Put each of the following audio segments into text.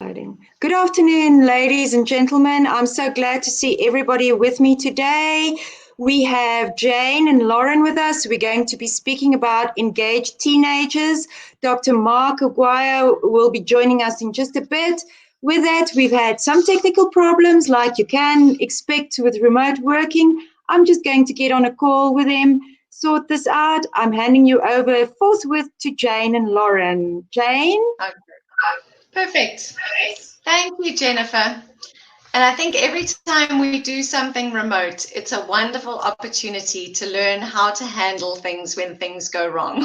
Good afternoon, ladies and gentlemen. I'm so glad to see everybody with me today. We have Jane and Lauren with us. We're going to be speaking about engaged teenagers. Dr. Marc Aguirre will be joining us in just a bit. With that, we've had some technical problems like you can expect with remote working. I'm just going to get on a call with them, sort this out. I'm handing you over forthwith to Jane and Lauren. Jane? Okay. Perfect. Thank you, Jennifer. And I think every time we do something remote, it's a wonderful opportunity to learn how to handle things when things go wrong.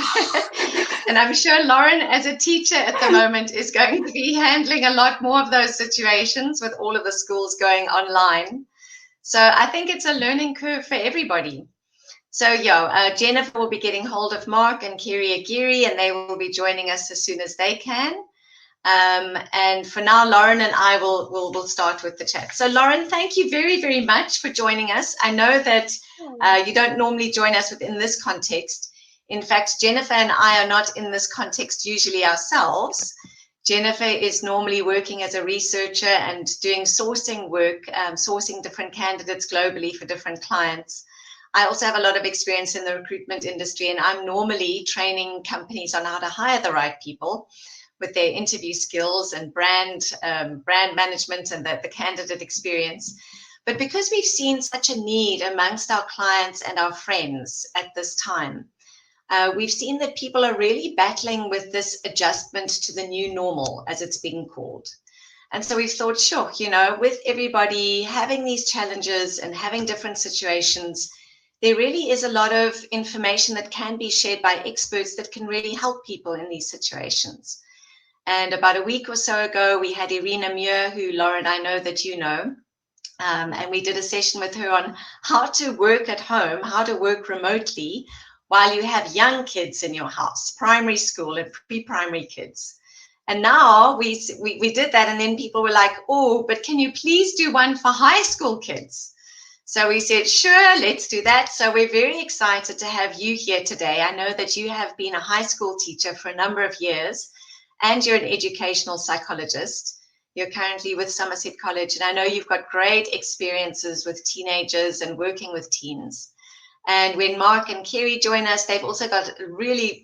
And I'm sure Lauren, as a teacher at the moment, is going to be handling a lot more of those situations with all of the schools going online. So I think it's a learning curve for everybody. So Jennifer will be getting hold of Marc and Keri Aguirre, and they will be joining us as soon as they can. And for now, Lauren and I will start with the chat. So Lauren, thank you very, very much for joining us. I know that you don't normally join us within this context. In fact, Jennifer and I are not in this context usually ourselves. Jennifer is normally working as a researcher and doing sourcing work, sourcing different candidates globally for different clients. I also have a lot of experience in the recruitment industry, and I'm normally training companies on how to hire the right people with their interview skills and brand management and the candidate experience. But because we've seen such a need amongst our clients and our friends at this time, we've seen that people are really battling with this adjustment to the new normal, as it's being called. And so we've thought, sure, with everybody having these challenges and having different situations, there really is a lot of information that can be shared by experts that can really help people in these situations. And about a week or so ago, we had Irina Muir, who, Lauren, I know that you know, and we did a session with her on how to work at home, how to work remotely while you have young kids in your house, primary school and pre-primary kids. And now we did that, and then people were like, oh, but can you please do one for high school kids? So we said, sure, let's do that. So we're very excited to have you here today. I know that you have been a high school teacher for a number of years, and you're an educational psychologist. You're currently with Somerset College, and I know you've got great experiences with teenagers and working with teens. And when Marc and Keri join us, they've also got a really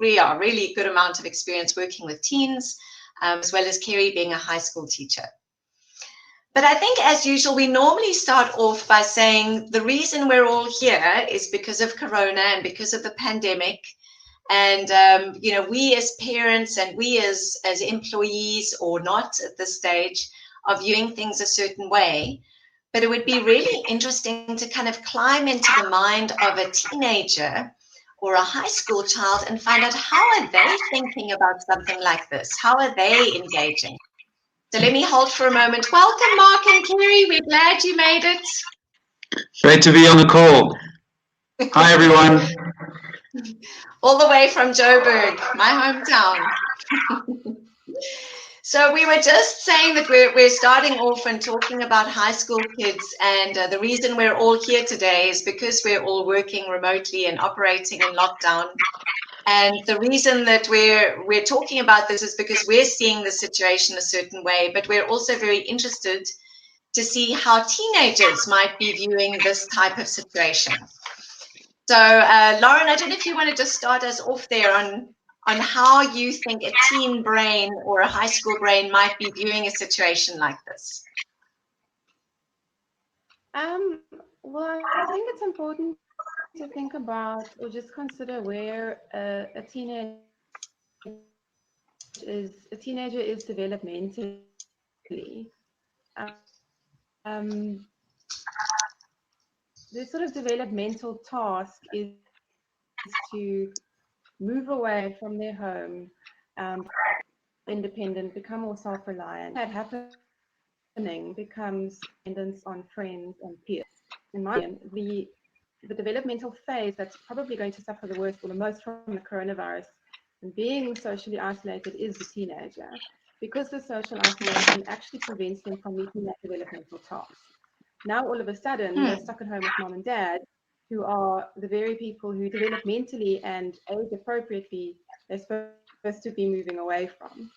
good amount of experience working with teens, as well as Keri being a high school teacher. But I think, as usual, we normally start off by saying the reason we're all here is because of Corona and because of the pandemic. And, we as parents and we as employees or not at this stage are viewing things a certain way. But it would be really interesting to kind of climb into the mind of a teenager or a high school child and find out, how are they thinking about something like this? How are they engaging? So let me hold for a moment. Welcome, Marc and Keri. We're glad you made it. Great to be on the call. Hi, everyone. All the way from Joburg, my hometown. So we were just saying that we're starting off and talking about high school kids, and the reason we're all here today is because we're all working remotely and operating in lockdown. And the reason that we're talking about this is because we're seeing the situation a certain way, but we're also very interested to see how teenagers might be viewing this type of situation. So, Lauren, I don't know if you want to just start us off there on how you think a teen brain or a high school brain might be viewing a situation like this. Well, I think it's important to think about or just consider where a teenager is developmentally. The sort of developmental task is to move away from their home, independent, become more self-reliant. That happening becomes dependence on friends and peers. In my opinion, the developmental phase that's probably going to suffer the worst or the most from the coronavirus and being socially isolated is the teenager, because the social isolation actually prevents them from meeting that developmental task. Now, all of a sudden, they're stuck at home with mom and dad, who are the very people who developmentally and age appropriately they're supposed to be moving away from.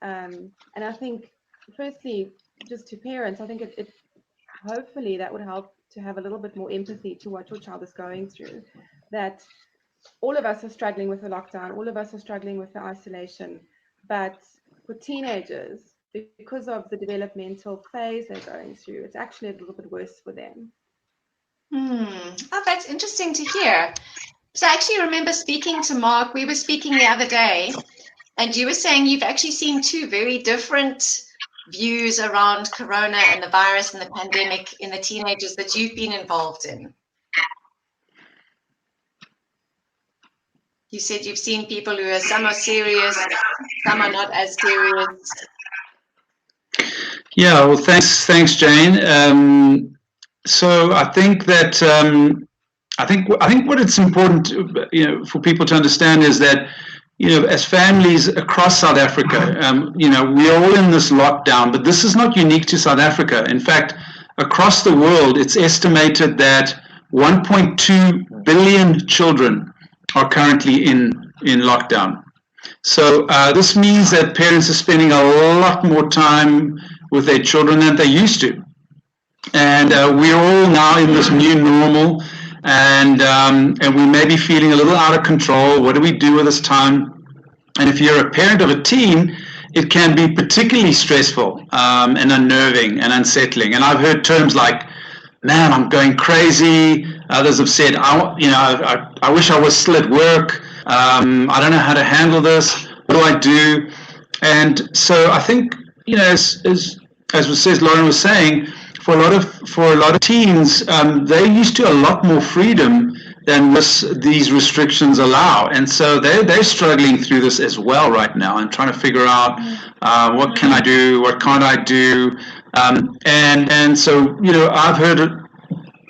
And I think firstly, just to parents, I think it hopefully that would help to have a little bit more empathy to what your child is going through. That all of us are struggling with the lockdown, all of us are struggling with the isolation, but for teenagers, because of the developmental phase they're going through, it's actually a little bit worse for them. Oh, that's interesting to hear. So I actually remember speaking to Mark. We were speaking the other day, and you were saying you've actually seen two very different views around corona and the virus and the pandemic in the teenagers that you've been involved in. You said you've seen people who are, some are serious, some are not as serious. Yeah, well, thanks, Jane. So I think that I think what it's important to, for people to understand is that, as families across South Africa, we are all in this lockdown, but this is not unique to South Africa. In fact, across the world, it's estimated that 1.2 billion children are currently in lockdown. So this means that parents are spending a lot more time with their children than they used to. And we're all now in this new normal, and we may be feeling a little out of control. What do we do with this time? And if you're a parent of a teen, it can be particularly stressful and unnerving and unsettling. And I've heard terms like, man, I'm going crazy. Others have said, I wish I was still at work. I don't know how to handle this. What do I do? And so I think, as Lauren was saying, for a lot of teens, they're used to a lot more freedom than these restrictions allow, and so they're struggling through this as well right now and trying to figure out what can I do, what can't I do, and so I've heard,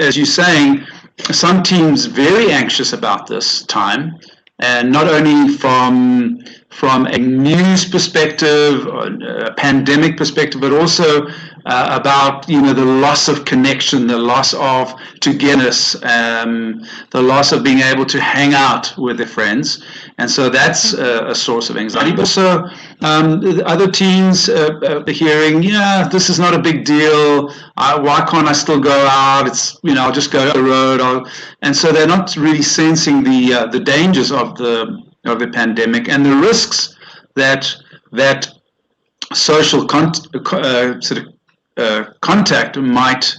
as you're saying, some teens very anxious about this time, and not only from a news perspective, a pandemic perspective, but also about the loss of connection, the loss of togetherness, the loss of being able to hang out with their friends, and so that's a source of anxiety. But also other teens hearing, this is not a big deal. Why can't I still go out? It's I'll just go to the road. And so they're not really sensing the dangers of the pandemic and the risks that social contact might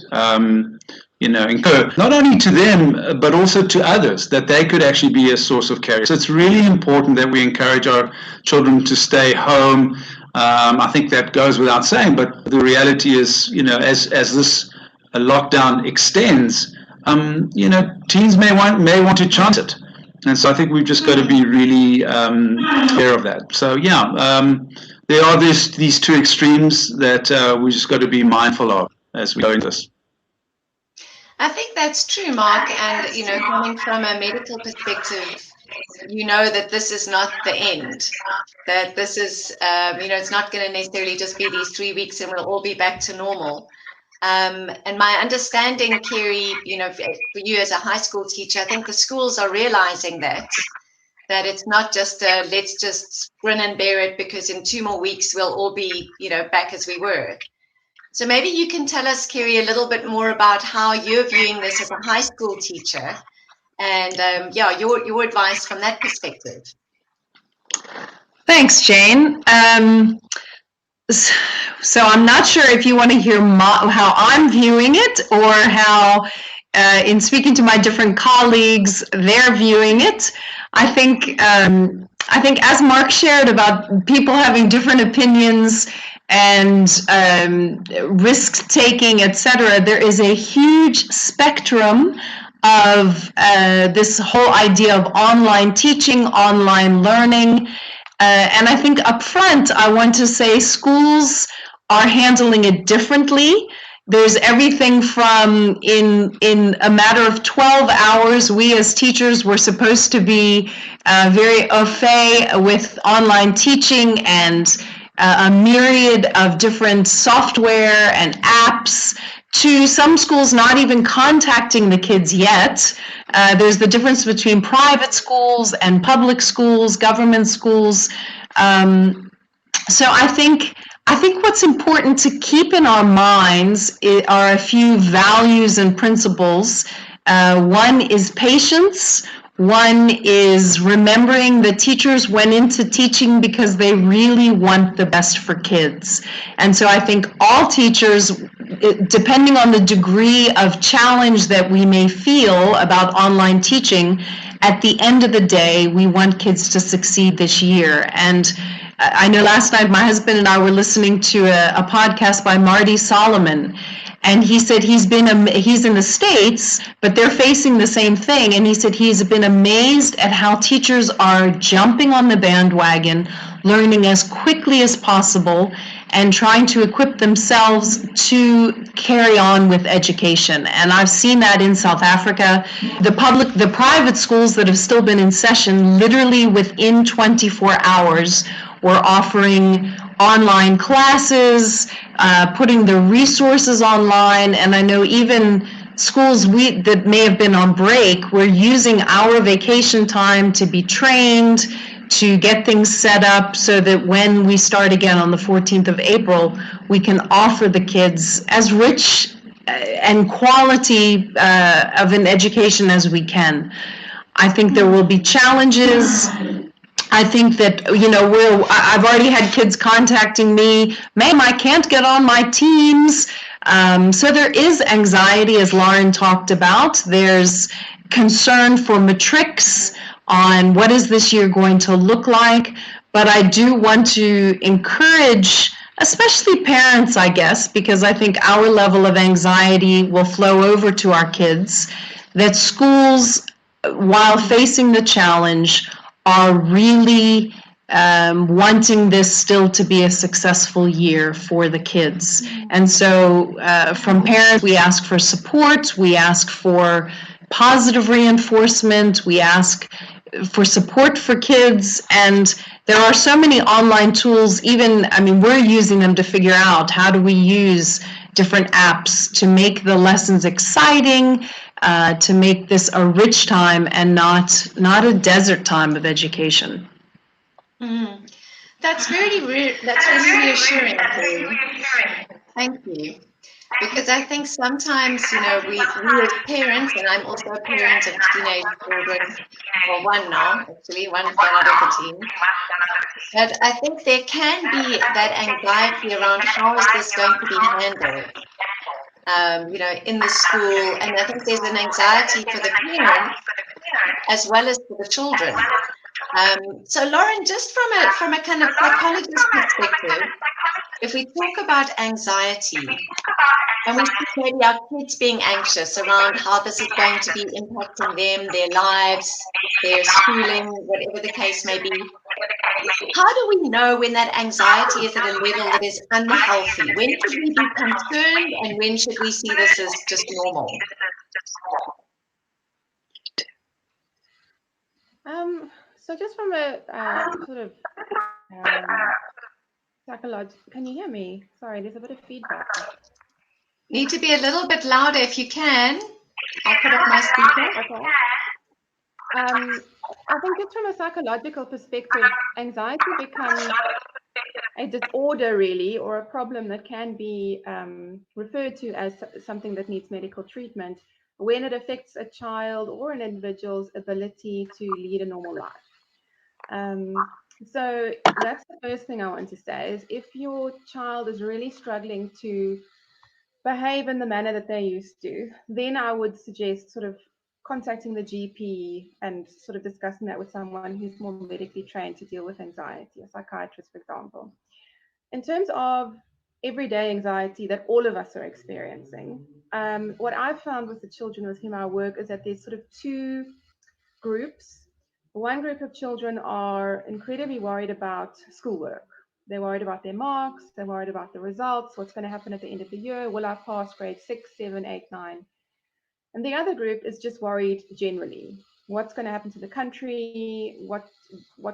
incur, not only to them but also to others, that they could actually be a source of carrier. So it's really important that we encourage our children to stay home. I think that goes without saying, but the reality is, as this lockdown extends, teens may want to chance it. And so I think we've just got to be really aware of that. So there are these two extremes that we just got to be mindful of as we go into this. I think that's true, Mark. And coming from a medical perspective, that this is not the end. That this is, it's not going to necessarily just be these 3 weeks and we'll all be back to normal. And my understanding, Keri, for you as a high school teacher, I think the schools are realizing that it's not just let's just grin and bear it because in 2 more weeks we'll all be, back as we were. So maybe you can tell us, Keri, a little bit more about how you're viewing this as a high school teacher and your advice from that perspective. Thanks, Jane. So I'm not sure if you want to hear how I'm viewing it or how, in speaking to my different colleagues, they're viewing it. I think as Mark shared about people having different opinions and risk-taking, etc., there is a huge spectrum of this whole idea of online teaching, online learning. And I think up front, I want to say schools are handling it differently. There's everything from in a matter of 12 hours, we as teachers were supposed to be very au fait with online teaching and a myriad of different software and apps, to some schools not even contacting the kids yet. There's the difference between private schools and public schools, government schools. So I think I think what's important to keep in our minds are a few values and principles. One is patience. One is remembering that teachers went into teaching because they really want the best for kids. And so I think all teachers, depending on the degree of challenge that we may feel about online teaching, at the end of the day, we want kids to succeed this year. And I know last night my husband and I were listening to a podcast by Marty Solomon, and he said he's in the States, but they're facing the same thing. And he said he's been amazed at how teachers are jumping on the bandwagon, learning as quickly as possible, and trying to equip themselves to carry on with education. And I've seen that in South Africa. The private schools that have still been in session, literally within 24 hours, were offering online classes, putting the resources online. And I know even schools that may have been on break were using our vacation time to be trained, to get things set up so that when we start again on the 14th of April, we can offer the kids as rich and quality of an education as we can. I think there will be challenges. I think that, I've already had kids contacting me, ma'am, I can't get on my Teams. So there is anxiety, as Lauren talked about. There's concern for matrics on what is this year going to look like. But I do want to encourage, especially parents, I guess, because I think our level of anxiety will flow over to our kids, that schools, while facing the challenge, are really wanting this still to be a successful year for the kids. And so from parents, we ask for support, we ask for positive reinforcement, we ask for support for kids, and there are so many online tools, we're using them to figure out how do we use different apps to make the lessons exciting, to make this a rich time and not a desert time of education. Mm. That's really reassuring, Keri. Thank you. Because I think sometimes, we as parents, and I'm also a parent of teenage children, well, one now, actually, one's gone out of the team. But I think there can be that anxiety around how is this going to be handled, in the school. And I think there's an anxiety for the parents as well as for the children. So Lauren, just from a kind of psychologist perspective, if we talk about anxiety, and we see maybe our kids being anxious around how this is going to be impacting them, their lives, their schooling, whatever the case may be, how do we know when that anxiety is at a level that is unhealthy? When should we be concerned, and when should we see this as just normal? So just from a sort of psychological, can you hear me? Sorry, there's a bit of feedback. Need to be a little bit louder if you can. I'll put up my speaker. Okay. I think just from a psychological perspective, anxiety becomes a disorder really, or a problem that can be referred to as something that needs medical treatment when it affects a child or an individual's ability to lead a normal life. So that's the first thing I want to say is if your child is really struggling to behave in the manner that they used to, then I would suggest sort of contacting the GP and sort of discussing that with someone who's more medically trained to deal with anxiety, a psychiatrist, for example. In terms of everyday anxiety that all of us are experiencing, what I've found with the children with whom I work is that there's sort of two groups. One group of children are incredibly worried about schoolwork. They're worried about their marks, they're worried about the results, what's going to happen at the end of the year, will I pass grade 6, 7, 8, 9? And the other group is just worried generally. What's going to happen to the country? What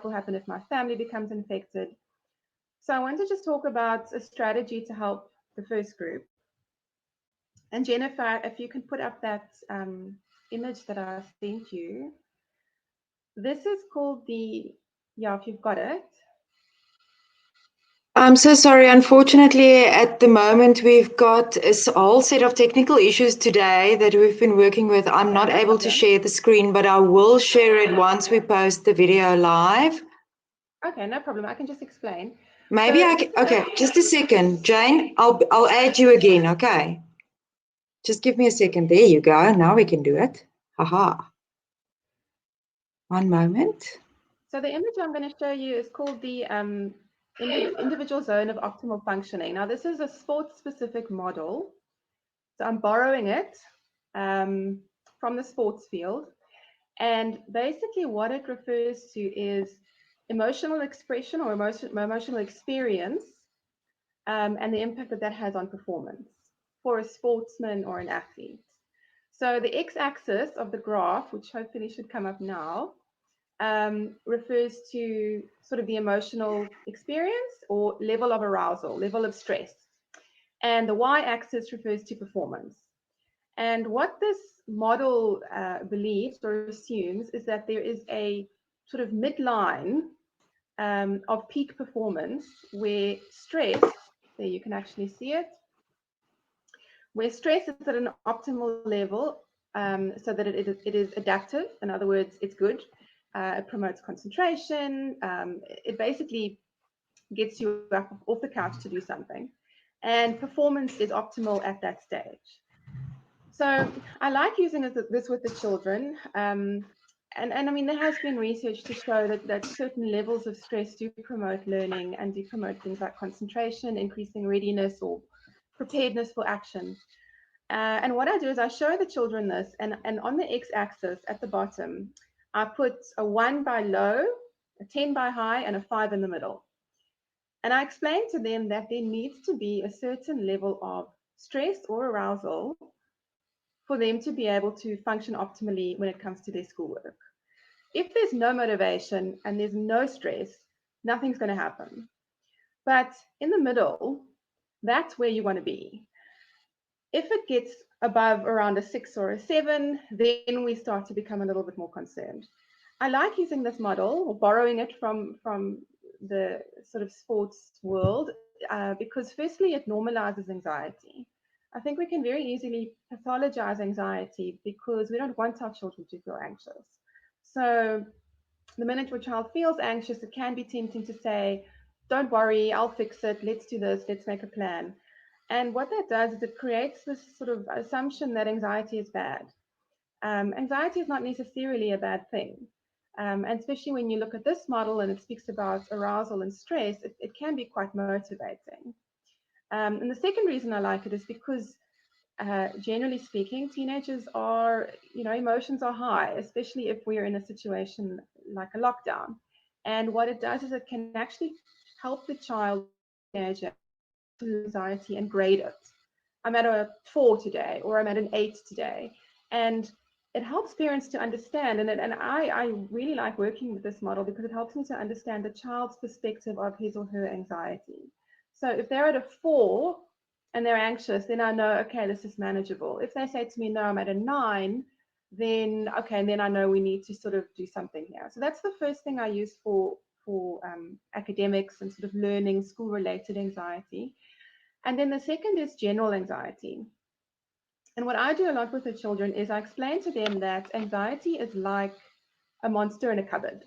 will happen if my family becomes infected? So I want to just talk about a strategy to help the first group. And Jennifer, if you can put up that image that I sent you. This is called if you've got it. I'm so sorry. Unfortunately, at the moment, we've got a whole set of technical issues today that we've been working with. I'm not Okay, no able to problem. share the screen, but I will share it once we post the video live. Okay, no problem. I can just explain. Maybe So I this can. is Okay, just a second. Jane, I'll add you again, okay? Just give me a second. There you go. Now we can do it. Haha. One moment. So the image I'm going to show you is called the individual zone of optimal functioning. Now, this is a sports-specific model. So I'm borrowing it from the sports field. And basically what it refers to is emotional expression or emotional experience and the impact that that has on performance for a sportsman or an athlete. So the x-axis of the graph, which hopefully should come up now, refers to sort of the emotional experience or level of arousal, level of stress. And the y-axis refers to performance. And what this model believes or assumes is that there is a sort of midline of peak performance where stress, there you can actually see it, where stress is at an optimal level so that it is adaptive. In other words, it's good. It promotes concentration. It basically gets you up off the couch to do something. And performance is optimal at that stage. So I like using this with the children. And I mean, there has been research to show that certain levels of stress do promote learning and do promote things like concentration, increasing readiness or preparedness for action. And what I do is I show the children this, and on the x-axis at the bottom, I put a 1 by low, a 10 by high, and a 5 in the middle. And I explain to them that there needs to be a certain level of stress or arousal for them to be able to function optimally when it comes to their schoolwork. If there's no motivation and there's no stress, nothing's going to happen. But in the middle, that's where you want to be. If it gets above around a 6 or a 7, then we start to become a little bit more concerned. I like using this model or borrowing it from the sort of sports world because firstly, it normalizes anxiety. I think we can very easily pathologize anxiety because we don't want our children to feel anxious. So the minute your child feels anxious, it can be tempting to say, don't worry, I'll fix it, let's do this, let's make a plan. And what that does is it creates this sort of assumption that anxiety is bad. Anxiety is not necessarily a bad thing. And especially when you look at this model and it speaks about arousal and stress, it can be quite motivating. And the second reason I like it is because generally speaking, teenagers are, emotions are high, especially if we're in a situation like a lockdown. And what it does is it can actually help the child, teenager, to anxiety and grade it. I'm at a 4 today, or I'm at an 8 today. And it helps parents to understand. And I really like working with this model because it helps me to understand the child's perspective of his or her anxiety. So if they're at a 4 and they're anxious, then I know, okay, this is manageable. If they say to me, no, I'm at a 9, then okay, and then I know we need to sort of do something here. So that's the first thing I use for academics and sort of learning, school-related anxiety. And then the second is general anxiety. And what I do a lot with the children is I explain to them that anxiety is like a monster in a cupboard.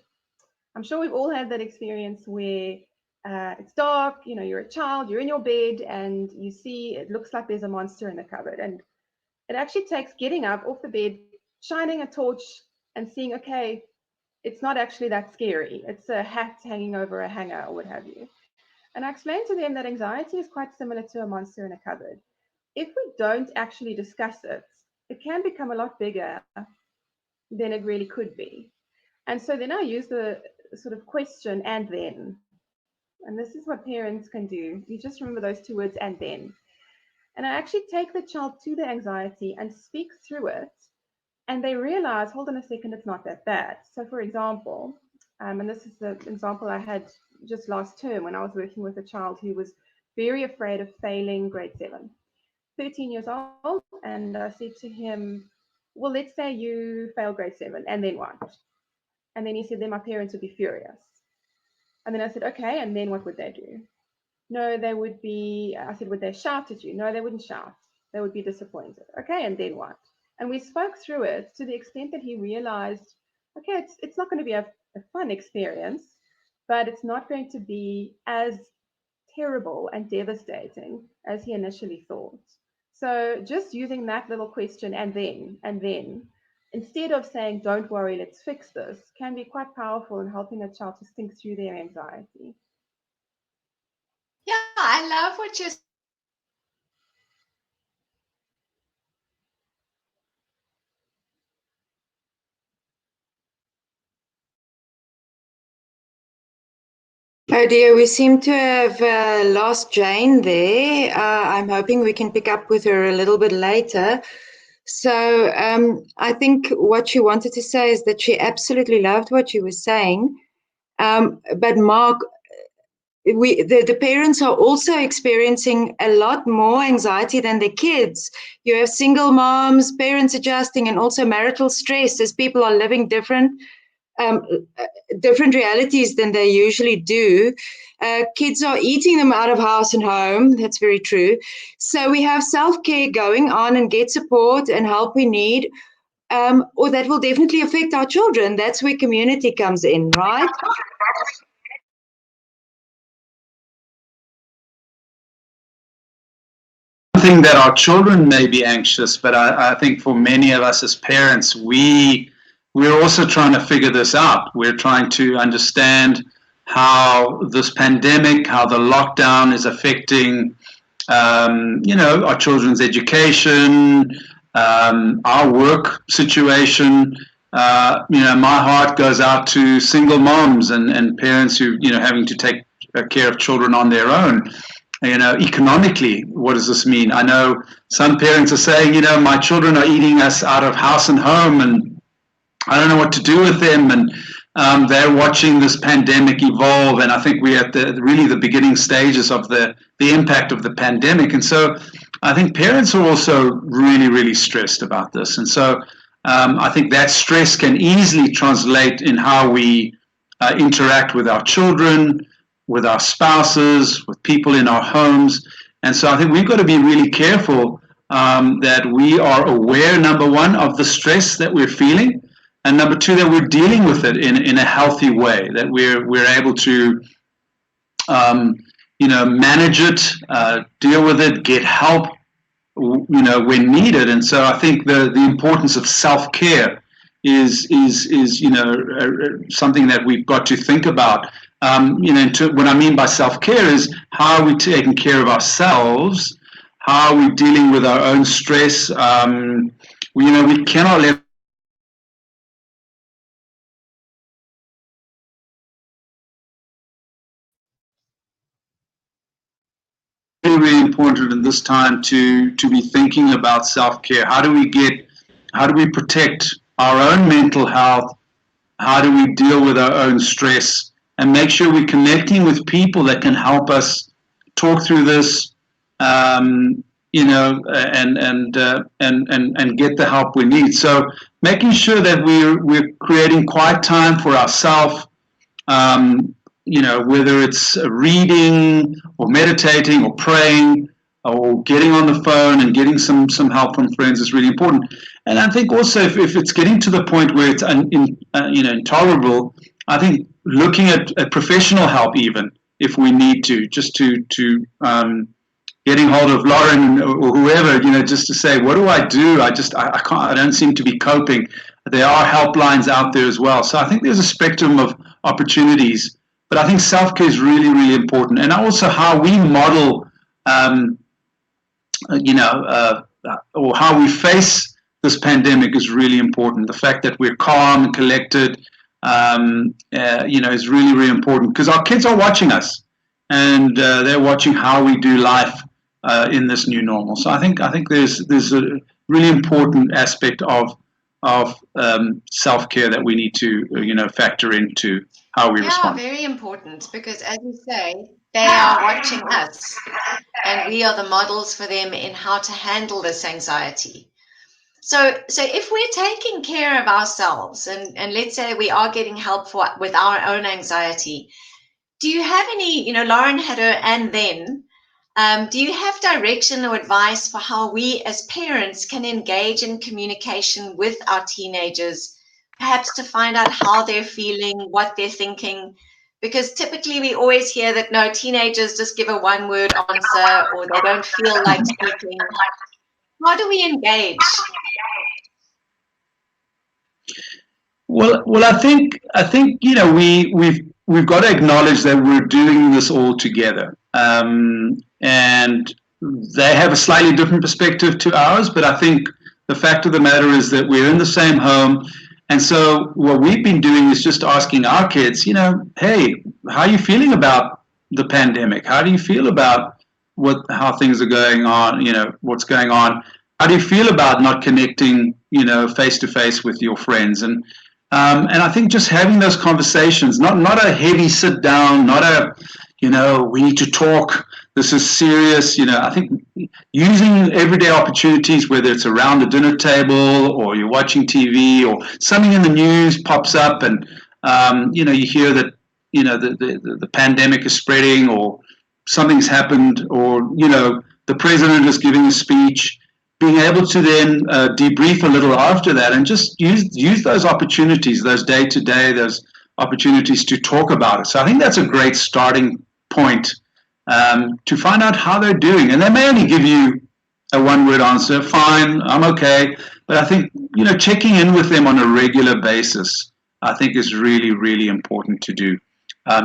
I'm sure we've all had that experience where it's dark, you're a child, you're in your bed, and you see it looks like there's a monster in the cupboard. And it actually takes getting up off the bed, shining a torch, and seeing, okay, it's not actually that scary. It's a hat hanging over a hanger or what have you. And I explained to them that anxiety is quite similar to a monster in a cupboard. If we don't actually discuss it, it can become a lot bigger than it really could be. And so then I use the sort of question and then. And this is what parents can do. You just remember those two words and then. And I actually take the child to the anxiety and speak through it. And they realize, hold on a second, it's not that bad. So for example, and this is the example I had just last term when I was working with a child who was very afraid of failing grade 7, 13 years old. And I said to him, well, let's say you fail grade 7, and then what? And then he said, then my parents would be furious. And then I said, okay, and then what would they do? No, they would be, I said, would they shout at you? No, they wouldn't shout. They would be disappointed. Okay, and then what? And we spoke through it to the extent that he realized, okay, it's not going to be a fun experience, but it's not going to be as terrible and devastating as he initially thought. So just using that little question and then, instead of saying, don't worry, let's fix this, can be quite powerful in helping a child to think through their anxiety. Yeah, I love what you're Oh dear, we seem to have lost Jane there. I'm hoping we can pick up with her a little bit later. So I think what she wanted to say is that she absolutely loved what you were saying. But Mark, the parents are also experiencing a lot more anxiety than the kids. You have single moms, parents adjusting, and also marital stress as people are living different realities than they usually do. Kids are eating them out of house and home. That's very true. So we have self-care going on and get support and help we need, or that will definitely affect our children. That's where community comes in, right? Thing that our children may be anxious, but I think for many of us as parents, we're also trying to figure this out. We're trying to understand how this pandemic, how the lockdown is affecting, our children's education, our work situation. My heart goes out to single moms and parents who, having to take care of children on their own. Economically, what does this mean? I know some parents are saying, my children are eating us out of house and home, and I don't know what to do with them. And they're watching this pandemic evolve, and I think we're at the beginning stages of the impact of the pandemic. And so I think parents are also really, really stressed about this. And so I think that stress can easily translate in how we interact with our children, with our spouses, with people in our homes. And so I think we've got to be really careful that we are aware, number one, of the stress that we're feeling, and number two, that we're dealing with it in a healthy way, that we're able to manage it, deal with it, get help, when needed. And so I think the importance of self-care is something that we've got to think about. What I mean by self-care is how are we taking care of ourselves? How are we dealing with our own stress? We cannot let really important in this time to be thinking about self-care. How do we protect our own mental health? How do we deal with our own stress and make sure we're connecting with people that can help us talk through this, and get the help we need. So making sure that we're creating quiet time for ourselves, whether it's reading or meditating or praying or getting on the phone and getting some help from friends is really important. And I think also if it's getting to the point where it's intolerable, I think looking at professional help, even if we need to, just to getting hold of Lauren or whoever, just to say, what do? I can't, I don't seem to be coping. There are helplines out there as well. So I think there's a spectrum of opportunities, but I think self-care is really, really important. And also how we model, or how we face this pandemic is really important. The fact that we're calm and collected, is really, really important, because our kids are watching us, and they're watching how we do life in this new normal. So I think there's a really important aspect of self-care that we need to factor into how we respond. Yeah, very important, because as you say, they are watching us, and we are the models for them in how to handle this anxiety. So if we're taking care of ourselves, and let's say we are getting help with our own anxiety, do you have any, Lauren had her and then, do you have direction or advice for how we as parents can engage in communication with our teenagers, perhaps to find out how they're feeling, what they're thinking? Because typically we always hear that, no, teenagers just give a one-word answer or they don't feel like speaking. How do we engage? Well, I think we've got to acknowledge that we're doing this all together, and they have a slightly different perspective to ours. But I think the fact of the matter is that we're in the same home, and so what we've been doing is just asking our kids, hey, how are you feeling about the pandemic? How do you feel about how things are going on? What's going on? How do you feel about not connecting, face to face with your friends? And I think just having those conversations, not a heavy sit down, not a, we need to talk, this is serious. I think using everyday opportunities, whether it's around the dinner table or you're watching TV or something in the news pops up and, you hear that, the pandemic is spreading or something's happened or, the president is giving a speech. Being able to then debrief a little after that and just use those opportunities, those day-to-day, those opportunities to talk about it. So I think that's a great starting point to find out how they're doing. And they may only give you a one-word answer, fine, I'm okay. But I think, checking in with them on a regular basis, I think is really, really important to do,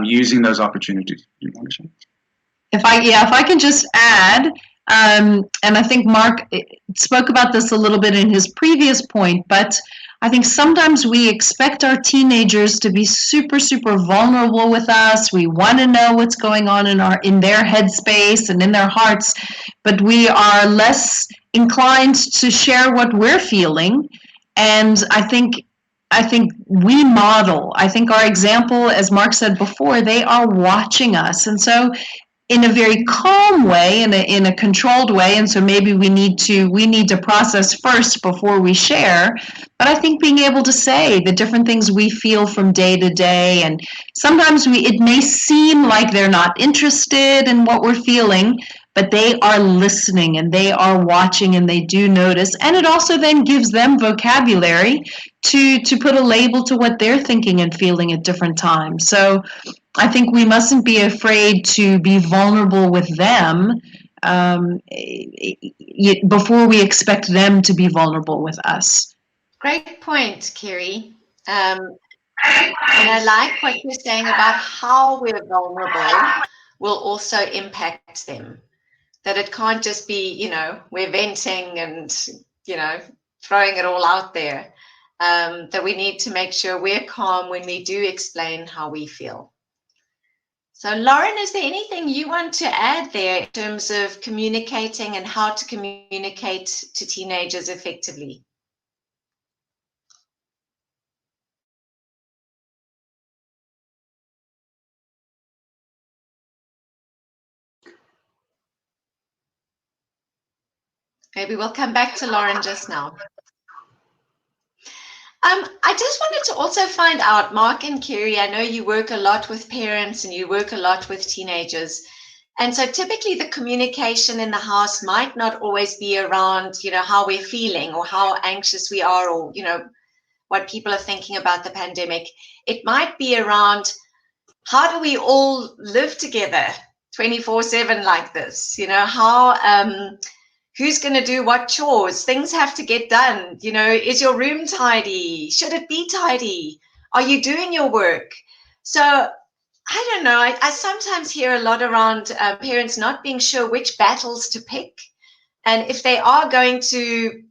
using those opportunities. Do you want to share? If I can just add, and I think Marc spoke about this a little bit in his previous point, but I think sometimes we expect our teenagers to be super, super vulnerable with us. We want to know what's going on in their headspace and in their hearts, but we are less inclined to share what we're feeling. And I think we model. I think our example, as Marc said before, they are watching us, and so in a very calm way, in a controlled way, and so maybe we need to process first before we share. But I think being able to say the different things we feel from day to day, and sometimes it may seem like they're not interested in what we're feeling, but they are listening and they are watching and they do notice, and it also then gives them vocabulary to put a label to what they're thinking and feeling at different times. So I think we mustn't be afraid to be vulnerable with them before we expect them to be vulnerable with us. Great point, Keri. And I like what you're saying about how we're vulnerable will also impact them. That it can't just be, we're venting and, throwing it all out there. That we need to make sure we're calm when we do explain how we feel. So, Lauren, is there anything you want to add there in terms of communicating and how to communicate to teenagers effectively? Maybe we'll come back to Lauren just now. I just wanted to also find out, Marc and Keri, I know you work a lot with parents and you work a lot with teenagers. And so typically the communication in the house might not always be around, how we're feeling or how anxious we are or, what people are thinking about the pandemic. It might be around how do we all live together 24/7 like this? Who's going to do what chores? Things have to get done. Is your room tidy? Should it be tidy? Are you doing your work? So I don't know. I sometimes hear a lot around parents not being sure which battles to pick. And if they are going to,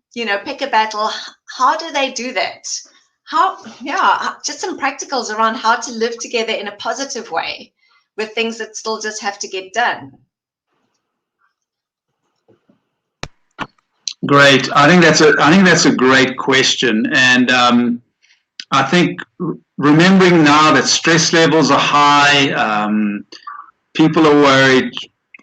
pick a battle, how do they do that? Just some practicals around how to live together in a positive way with things that still just have to get done. Great. I think that's a great question, and I think remembering now that stress levels are high, people are worried,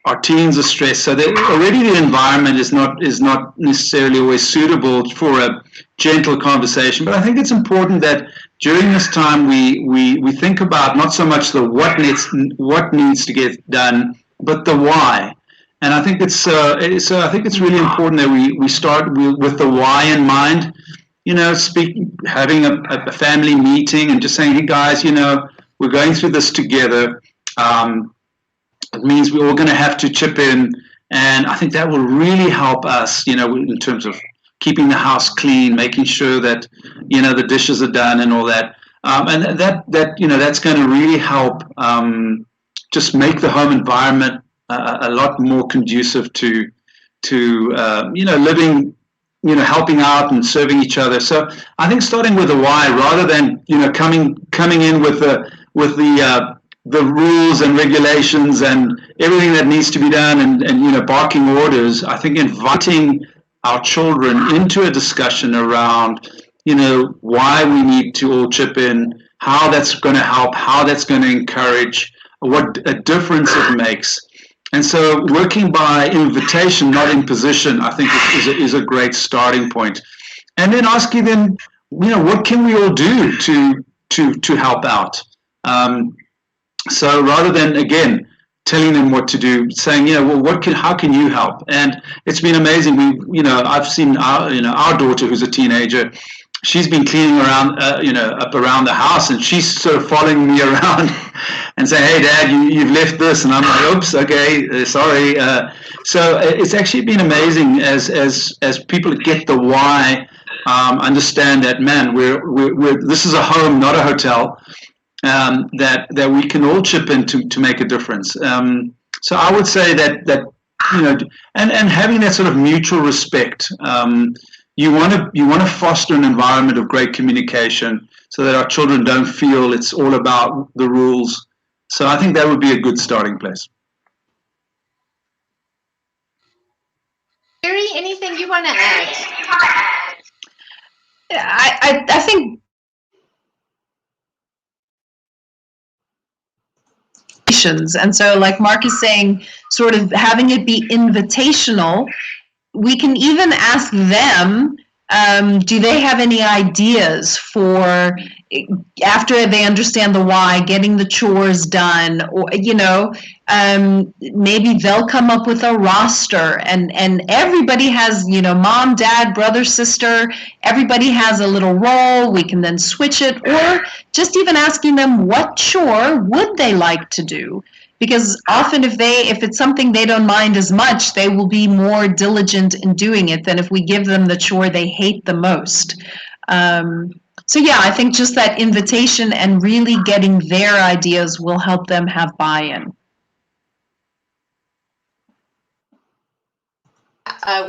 our teens are stressed, so already the environment is not necessarily always suitable for a gentle conversation. But I think it's important that during this time we think about not so much the what needs to get done, but the why. And I think it's really important that we start with the why in mind. Having a family meeting and just saying, hey guys, we're going through this together. It means we're all going to have to chip in, and I think that will really help us, in terms of keeping the house clean, making sure that the dishes are done and all that, and that's going to really help just make the home environment a lot more conducive to living, helping out and serving each other. So I think starting with the why, rather than coming in with the rules and regulations and everything that needs to be done and barking orders, I think inviting our children into a discussion around why we need to all chip in, how that's going to help, how that's going to encourage, what a difference it makes. And so working by invitation, not imposition, I think is a great starting point. And then asking them, what can we all do to help out? So rather than, again, telling them what to do, saying, how can you help? And it's been amazing. I've seen our daughter, who's a teenager. She's been cleaning around, up around the house, and she's sort of following me around and saying, "Hey, Dad, you've left this," and I'm like, "Oops, okay, sorry." So it's actually been amazing as people get the why, understand that, man, we're this is a home, not a hotel, that we can all chip in to make a difference. So I would say that and having that sort of mutual respect. You want to foster an environment of great communication so that our children don't feel it's all about the rules. So I think that would be a good starting place. Keri, anything you want to add? I think and so, like Marc is saying, sort of having it be invitational. We can even ask them, do they have any ideas for, after they understand the why, getting the chores done, or, maybe they'll come up with a roster, and everybody has, mom, dad, brother, sister, everybody has a little role. We can then switch it, or just even asking them what chore would they like to do. Because often if it's something they don't mind as much, they will be more diligent in doing it than if we give them the chore they hate the most. So yeah, I think just that invitation and really getting their ideas will help them have buy-in.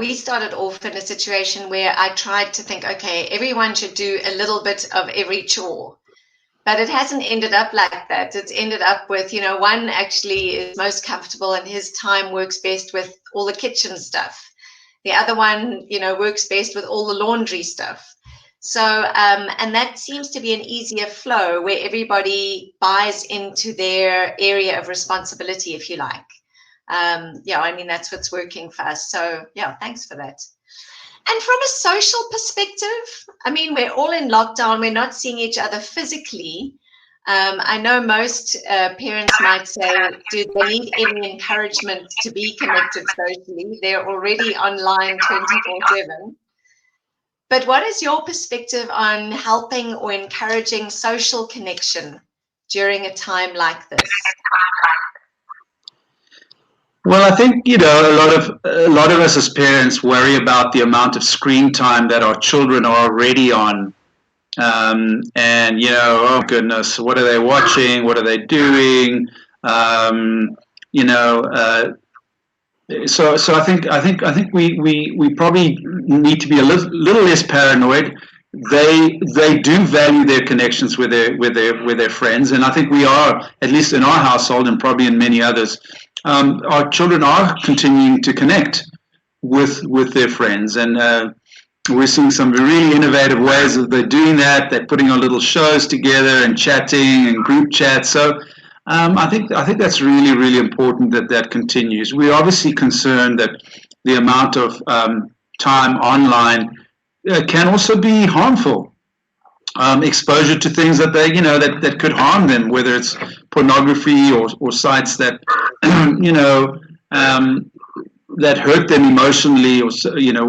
We started off in a situation where I tried to think, okay, everyone should do a little bit of every chore. But it hasn't ended up like that. It's ended up with, one actually is most comfortable and his time works best with all the kitchen stuff. The other one, works best with all the laundry stuff. So, and that seems to be an easier flow where everybody buys into their area of responsibility, if you like. That's what's working for us. So, thanks for that. And from a social perspective, we're all in lockdown. We're not seeing each other physically. I know most parents might say, do they need any encouragement to be connected socially? They're already online 24/7. But what is your perspective on helping or encouraging social connection during a time like this? Well, I think a lot of us as parents worry about the amount of screen time that our children are already on, and oh goodness, what are they watching? What are they doing? So I think we probably need to be a little less paranoid. They do value their connections with their friends, and I think we are, at least in our household and probably in many others. Our children are continuing to connect with their friends, and we're seeing some really innovative ways of they're doing that. They're putting on little shows together and chatting and group chats. So I think that's really, really important that continues. We're obviously concerned that the amount of time online can also be harmful. exposure to things that they, that could harm them, whether it's pornography or sites that, that hurt them emotionally, or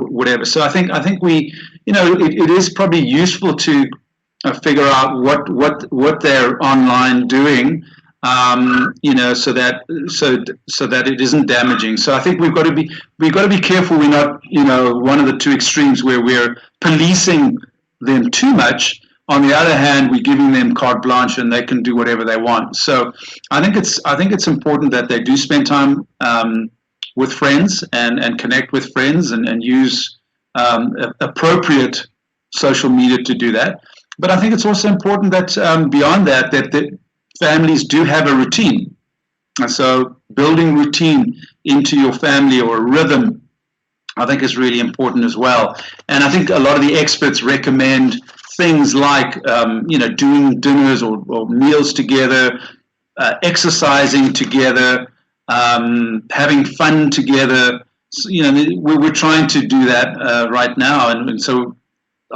whatever. So I think we, it is probably useful to figure out what they're online doing, so that it isn't damaging. So I think we've got to be careful we're not, one of the two extremes where we're policing them too much. On the other hand, we're giving them carte blanche and they can do whatever they want. So I think it's important that they do spend time with friends and connect with friends and use appropriate social media to do that. But I think it's also important that beyond that the families do have a routine. And so building routine into your family, or a rhythm, I think is really important as well. And I think a lot of the experts recommend things like, doing dinners or meals together, exercising together, having fun together. So, we're trying to do that right now. And so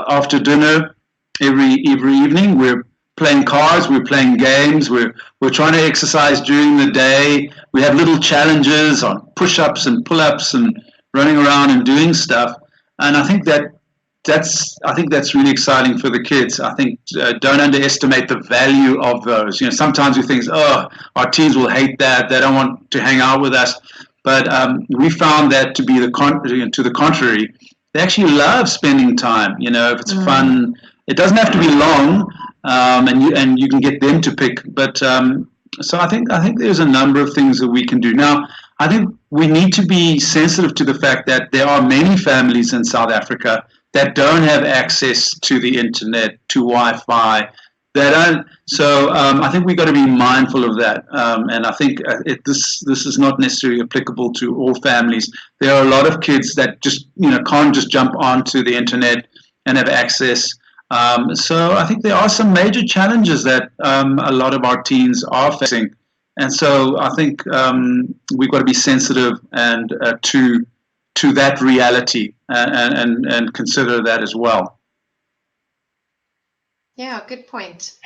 after dinner, every evening, we're playing cards, we're playing games, we're trying to exercise during the day. We have little challenges on push-ups and pull-ups and running around and doing stuff. And I think that's really exciting for the kids. I think don't underestimate the value of those. Sometimes we think, our teens will hate that, they don't want to hang out with us. But we found that to be to the contrary. They actually love spending time. If it's fun, it doesn't have to be long, and you can get them to pick. But so I think there's a number of things that we can do. Now, I think we need to be sensitive to the fact that there are many families in South Africa that don't have access to the internet, to Wi-Fi. They don't. So I think we've got to be mindful of that. And I think this is not necessarily applicable to all families. There are a lot of kids that just can't just jump onto the internet and have access. So I think there are some major challenges that a lot of our teens are facing. And so I think we've got to be sensitive and to that reality and consider that as well. Yeah, good point.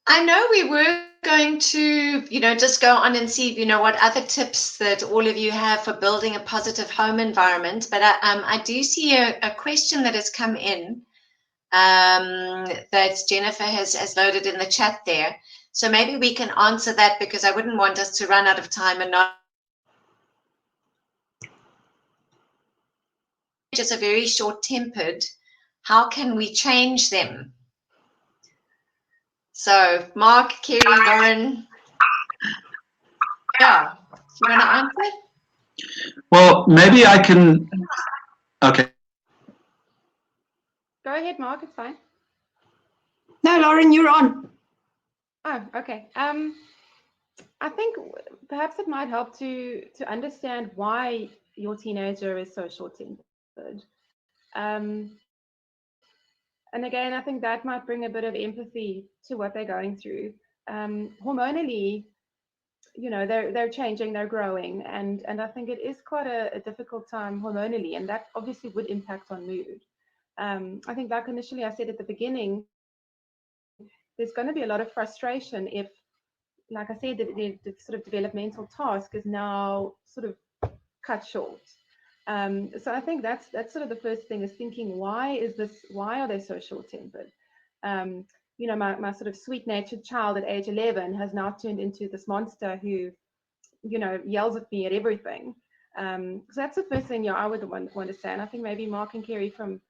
I know we were going to, just go on and see, what other tips that all of you have for building a positive home environment. But I do see a question that has come in that Jennifer has loaded in the chat there. So maybe we can answer that, because I wouldn't want us to run out of time and not. Just are very short-tempered. How can we change them? So, Marc, Keri, Lauren, yeah, you want to answer? Well, maybe I can. Okay. Go ahead, Marc. It's fine. No, Lauren, you're on. Oh, okay. I think perhaps it might help to understand why your teenager is so short-tempered. And again, I think that might bring a bit of empathy to what they're going through. Hormonally, they're changing, they're growing, and I think it is quite a difficult time hormonally, and that obviously would impact on mood. I think like initially I said at the beginning, there's going to be a lot of frustration if, like I said, the sort of developmental task is now sort of cut short. So I think that's sort of the first thing, is thinking, why are they so short-tempered? My sort of sweet-natured child at age 11 has now turned into this monster who, yells at me at everything. So that's the first thing I would want to say. And I think maybe Marc and Keri, from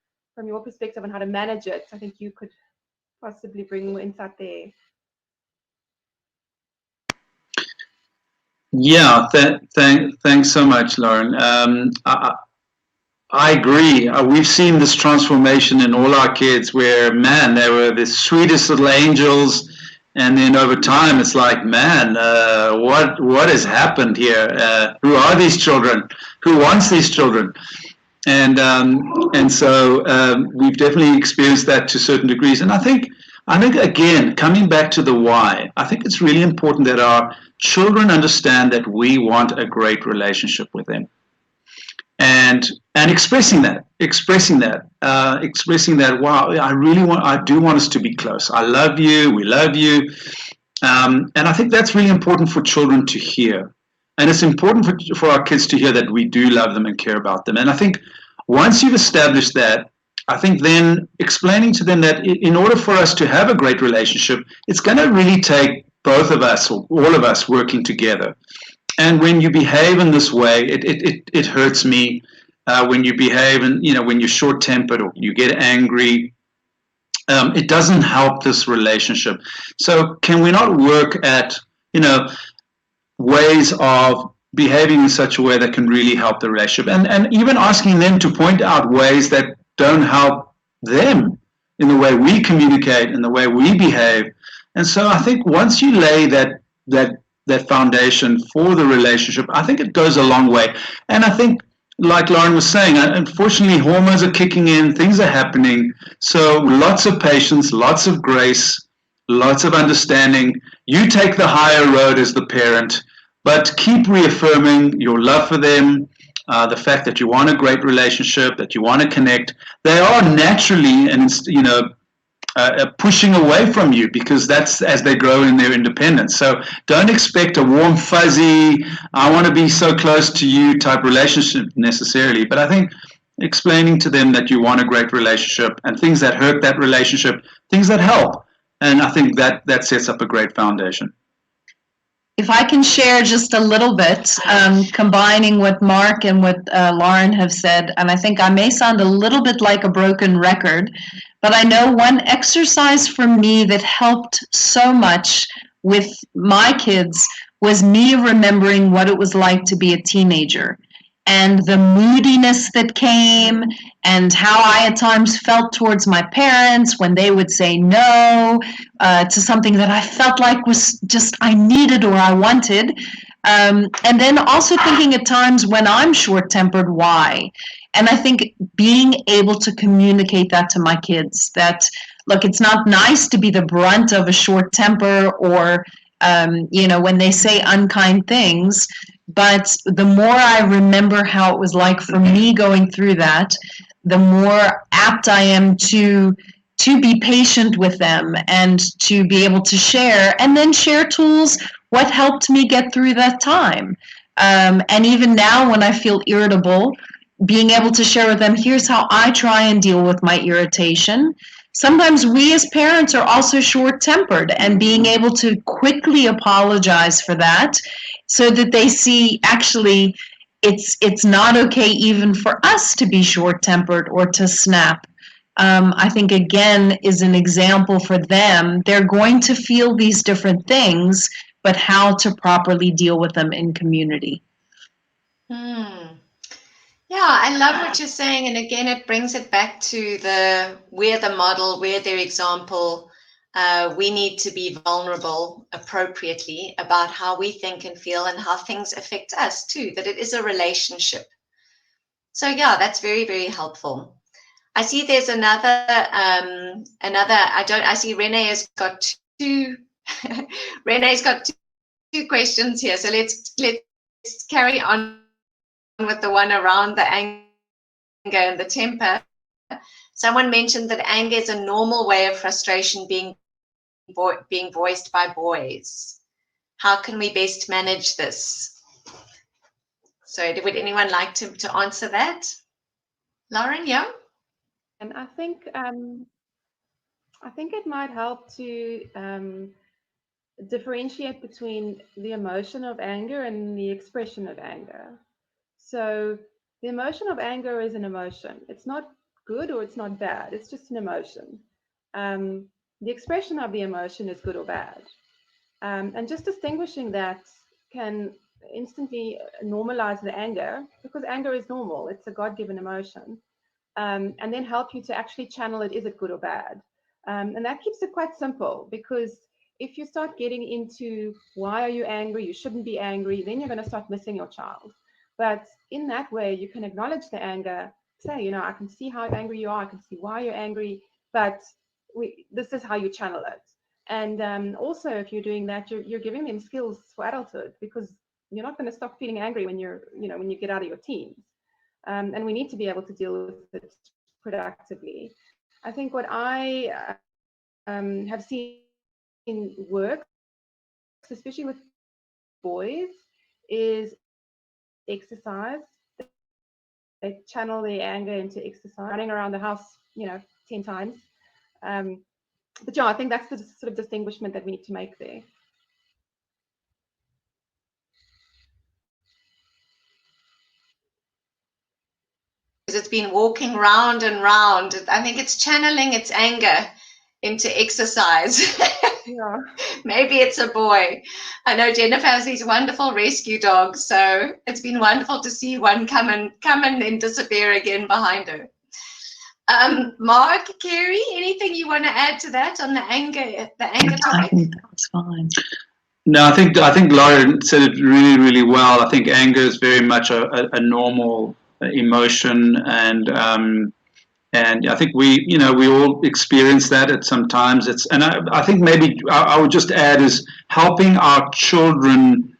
your perspective on how to manage it, I think you could possibly bring more insight there. Yeah, thanks so much, Lauren. I agree. We've seen this transformation in all our kids where, man, they were the sweetest little angels. And then over time, it's like, man, what has happened here? Who are these children? Who wants these children? And so we've definitely experienced that to certain degrees. And I think, again, coming back to the why, I think it's really important that our children understand that we want a great relationship with them. and expressing that. Wow, I do want us to be close. I love you. We love you. And I think that's really important for children to hear. And it's important for our kids to hear that we do love them and care about them. And I think once you've established that, I think then explaining to them that in order for us to have a great relationship, it's going to really take both of us or all of us working together. And when you behave in this way, it hurts me. When you behave and, when you're short-tempered or you get angry, it doesn't help this relationship. So can we not work at, ways of behaving in such a way that can really help the relationship, and even asking them to point out ways that don't help them in the way we communicate, in the way we behave. And so I think once you lay that foundation for the relationship, I think it goes a long way. And I think, like Lauren was saying, unfortunately, hormones are kicking in, things are happening. So lots of patience, lots of grace, lots of understanding. You take the higher road as the parent, but keep reaffirming your love for them, the fact that you want a great relationship, that you want to connect. They are naturally pushing away from you because that's as they grow in their independence. So don't expect a warm, fuzzy, I want to be so close to you type relationship necessarily. But I think explaining to them that you want a great relationship and things that hurt that relationship, things that help. And I think that sets up a great foundation. If I can share just a little bit, combining what Marc and what Lauren have said, and I think I may sound a little bit like a broken record, but I know one exercise for me that helped so much with my kids was me remembering what it was like to be a teenager and the moodiness that came and how I at times felt towards my parents when they would say no to something that I felt like was just I needed or I wanted. And then also thinking at times when I'm short-tempered, why? And I think being able to communicate that to my kids, that, look, it's not nice to be the brunt of a short temper or, when they say unkind things, but the more I remember how it was like for me going through that, the more apt I am to be patient with them and to be able to share, and then share tools, what helped me get through that time. And even now when I feel irritable, being able to share with them, here's how I try and deal with my irritation. Sometimes we as parents are also short-tempered, and being able to quickly apologize for that so that they see actually it's not okay even for us to be short-tempered or to snap. I think, again, is an example for them. They're going to feel these different things, but how to properly deal with them in community. Yeah, I love what you're saying. And again, it brings it back to we're the model, we're their example. We need to be vulnerable appropriately about how we think and feel and how things affect us too, that it is a relationship. So yeah, that's very, very helpful. I see there's I see Renee has got Renee's got two questions here. So let's carry on with the one around the anger and the temper. Someone mentioned that anger is a normal way of frustration being voiced by boys. How can we best manage this? So would anyone like to answer that? Lauren, yeah? And I think it might help to differentiate between the emotion of anger and the expression of anger. So the emotion of anger is an emotion. It's not good or it's not bad. It's just an emotion. The expression of the emotion is good or bad. And just distinguishing that can instantly normalize the anger, because anger is normal. It's a God-given emotion. And then help you to actually channel it. Is it good or bad? And that keeps it quite simple, because if you start getting into why are you angry, you shouldn't be angry, then you're going to start missing your child. But in that way, you can acknowledge the anger, say, I can see how angry you are, I can see why you're angry, but this is how you channel it. And also, if you're doing that, you're giving them skills for adulthood, because you're not going to stop feeling angry when when you get out of your teens. and we need to be able to deal with it productively. I think what I have seen work, especially with boys, is exercise. They channel their anger into exercise, running around the house, 10 times. But yeah, I think that's the sort of distinguishment that we need to make there. It's been walking round and round. I think it's channeling its anger into exercise. Yeah. Maybe it's a boy. I know Jennifer has these wonderful rescue dogs, so it's been wonderful to see one come and then disappear again behind her. Marc, Keri, anything you want to add to that on the anger topic? I think that's fine. No, I think Lauren said it really, really well. I think anger is very much a normal emotion, and I think we all experience that at some times. And I think maybe I would just add is helping our children,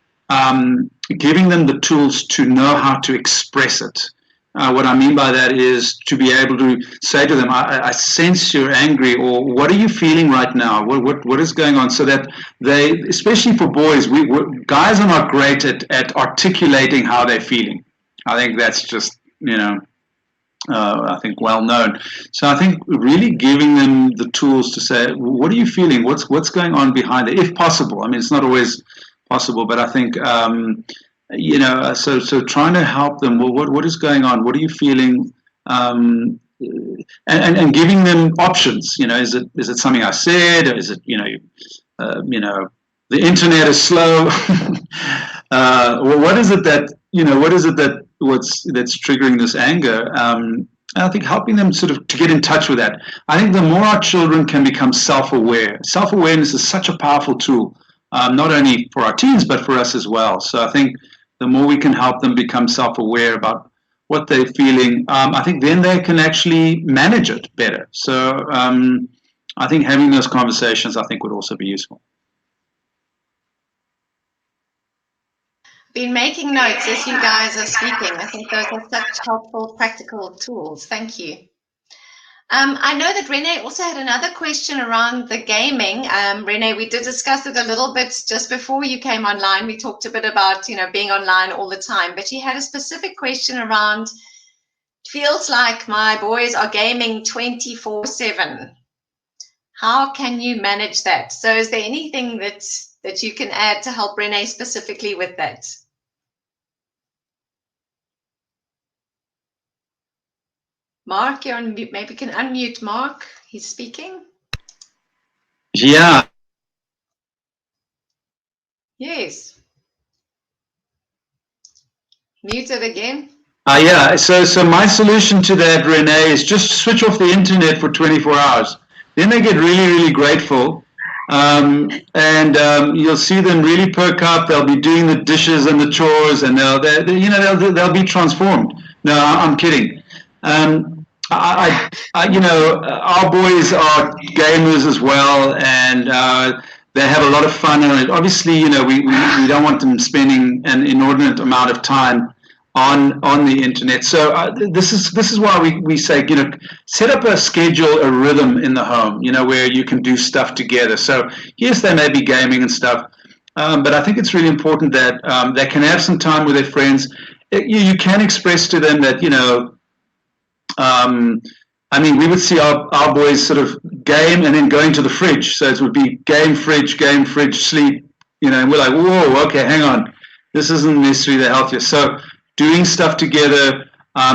giving them the tools to know how to express it. What I mean by that is to be able to say to them, I sense you're angry, or what are you feeling right now? What is going on? So that they, especially for boys, guys are not great at articulating how they're feeling. I think that's just, I think well known. So I think really giving them the tools to say, what are you feeling? What's going on behind it, if possible. I mean, it's not always possible, but I think, so trying to help them. Well, what is going on? What are you feeling? And giving them options. Is it something I said? Or is it the internet is slow? Well, what is it that that's triggering this anger? And I think helping them sort of to get in touch with that. I think the more our children can become self-aware. Self-awareness is such a powerful tool, not only for our teens but for us as well. So I think the more we can help them become self-aware about what they're feeling, I think then they can actually manage it better. So I think having those conversations, I think, would also be useful. Been making notes as you guys are speaking. I think those are such helpful, practical tools. Thank you. I know that Renee also had another question around the gaming. Renee, we did discuss it a little bit just before you came online. We talked a bit about, being online all the time, but she had a specific question around, feels like my boys are gaming 24/7. How can you manage that? So is there anything that you can add to help Renee specifically with that? Marc, you're on mute. Maybe you can unmute Marc. He's speaking. Yeah. Yes. Mute it again. Yeah. So my solution to that, Renee, is just switch off the internet for 24 hours. Then they get really, really grateful. And you'll see them really perk up. They'll be doing the dishes and the chores, and they'll be transformed. No, I'm kidding. Our boys are gamers as well, and they have a lot of fun on it. Obviously, we don't want them spending an inordinate amount of time on the internet. So this is why we say, set up a schedule, a rhythm in the home, where you can do stuff together. So yes, they may be gaming and stuff, but I think it's really important that they can have some time with their friends. You can express to them that, we would see our boys sort of game and then go into the fridge. So it would be game, fridge, sleep, and we're like, whoa, okay, hang on. This isn't necessarily the healthiest. So doing stuff together.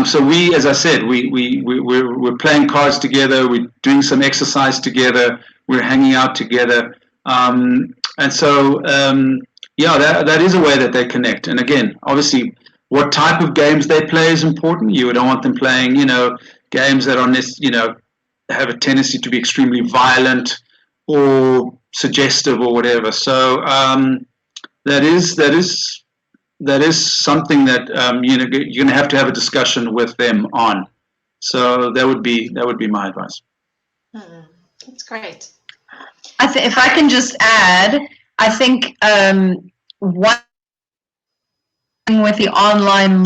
So we, as I said, we're playing cards together. We're doing some exercise together. We're hanging out together. That is a way that they connect. And again, obviously, what type of games they play is important. You don't want them playing, games that are, have a tendency to be extremely violent or suggestive or whatever. So that is something that you're going to have a discussion with them on. So that would be my advice. That's great. If I can just add, I think one thing with the online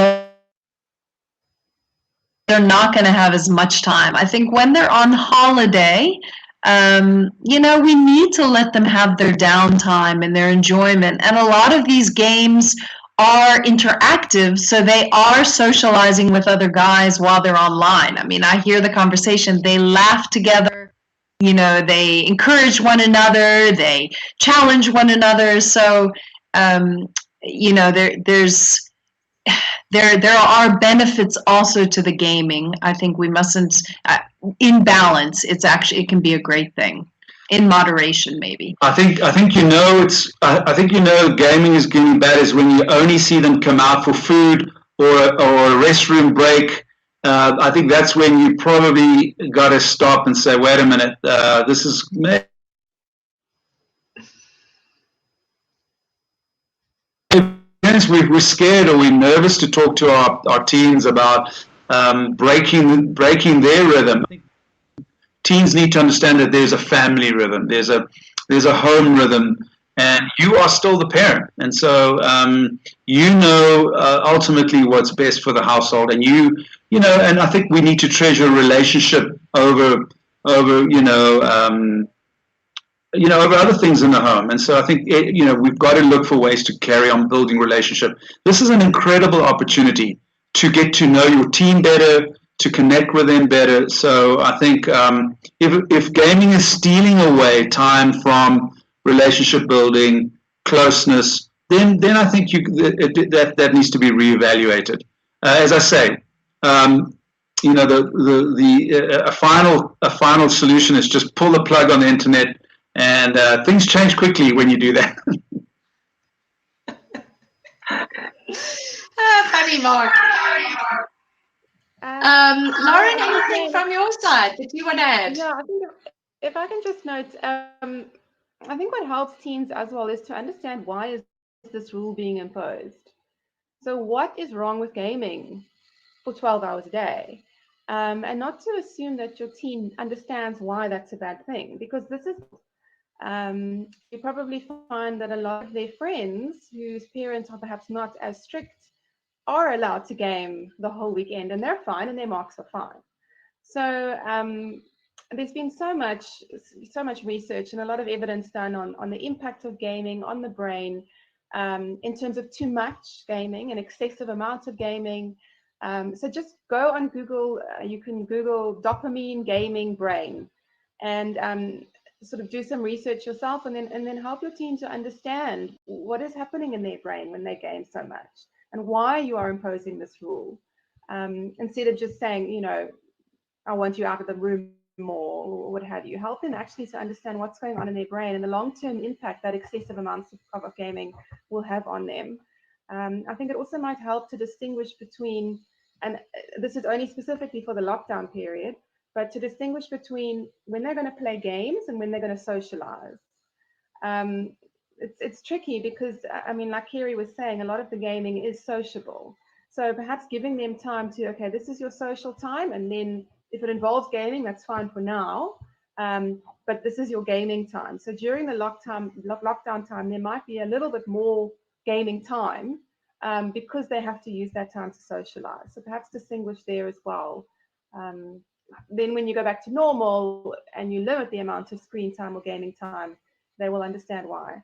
they're not going to have as much time. I think when they're on holiday, we need to let them have their downtime and their enjoyment. And a lot of these games are interactive, so they are socializing with other guys while they're online. I mean, I hear the conversation, they laugh together, they encourage one another, they challenge one another. So, there are benefits also to the gaming. I think we mustn't, in balance, it can be a great thing. In moderation, maybe. I think gaming is getting bad is when you only see them come out for food or a restroom break. I think that's when you probably got to stop and say, wait a minute, this is. We're scared or we're nervous to talk to our teens about breaking their rhythm. Teens need to understand that there's a family rhythm, there's a home rhythm, and you are still the parent. And so ultimately what's best for the household. And and I think we need to treasure relationship over other things in the home. And so I think we've got to look for ways to carry on building relationship. This is an incredible opportunity to get to know your team better, to connect with them better. So I think if gaming is stealing away time from relationship building, closeness, then I think that needs to be reevaluated. As I say, a final solution is just pull the plug on the internet, and things change quickly when you do that. Funny, Mark. Lauren, anything from your side that you want to add? Yeah, I think if I can just note, I think what helps teens as well is to understand why is this rule being imposed. So what is wrong with gaming for 12 hours a day? And not to assume that your teen understands why that's a bad thing, because this is, you probably find that a lot of their friends whose parents are perhaps not as strict are allowed to game the whole weekend, and they're fine and their marks are fine. So there's been so much research and a lot of evidence done on the impact of gaming on the brain in terms of too much gaming and excessive amounts of gaming. So just go on Google, you can Google dopamine gaming brain and sort of do some research yourself, and then help your team to understand what is happening in their brain when they game so much, and why you are imposing this rule, instead of just saying, I want you out of the room more, or what have you. Help them actually to understand what's going on in their brain and the long-term impact that excessive amounts of gaming will have on them. I think it also might help to distinguish between, and this is only specifically for the lockdown period, but to distinguish between when they're going to play games and when they're going to socialize. It's tricky because, I mean, like Keri was saying, a lot of the gaming is sociable. So perhaps giving them time to, okay, this is your social time, and then if it involves gaming, that's fine for now, but this is your gaming time. So during the lockdown time, there might be a little bit more gaming time because they have to use that time to socialize. So perhaps distinguish there as well. Then when you go back to normal and you limit the amount of screen time or gaming time, they will understand why.